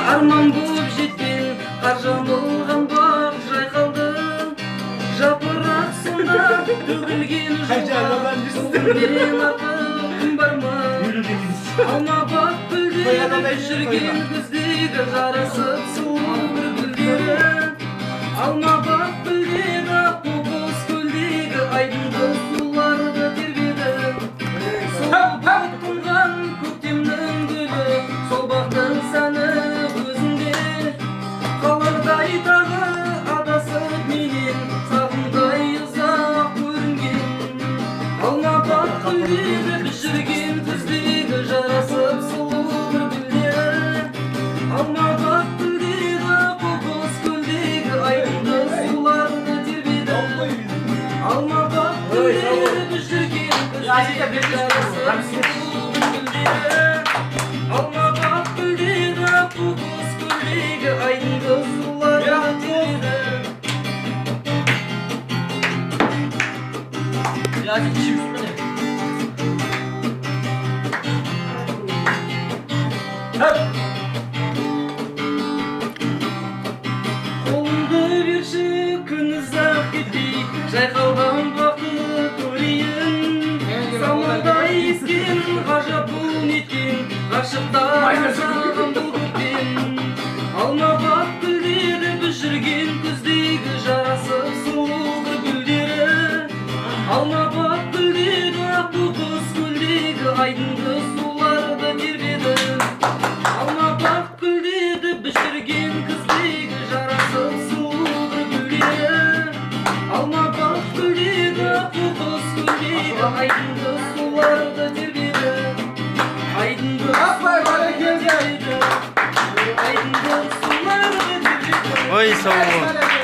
Arman болып жеткен қар жамылған бақ жайқалды. Жапырақ сонда төгілген жолға көңілден артық бар ма? Алма бақ гүлдері жүрген күздегі жарасып сұлу бір гүлдері. Алма бақ гүлдері қоқыс көлдегі айдынды суларды тербеді. Сол бақ тұнған көктемнің гүлі, сол бақтың сәні өзінде. Қалардай тағы адасып менен, сағымдай ұзақ көрінген. Алма бақ гүлдері біз жүрген күздегі жарасып сұлу бір гүлдері. Алма бақ гүлдері қоқыс көлдегі айдынды суларды тербеді. Алма бақ гүлдері біз жүрген күздегі жарасып сұлу бір гүлдері. Алма бақ гүлдері қоқыс көлдегі айдынды суларды тербеді. Қолымды берші күн ұзақ кетпей, жайқалған бақты көрейін. Самалдай ескен ғажап бұл неткен, ғашықтар аңсаған бұл көктем. Алма бақ гүлдері біз жүрген күздегі жарасып сұлу бір гүлдері. Алма бақ гүлдері қоқыс көлдегі айдынды суларды тербеді. Алма бақ гүлдері біз жүрген күздегі жарасып сұлу бір гүлдері. Алма бақ гүлдері қоқыс көлдегі айдынды суларды тербеді. Айдынды суларды тербеді. Айдынды суларды тербеді. Ой, сау бол.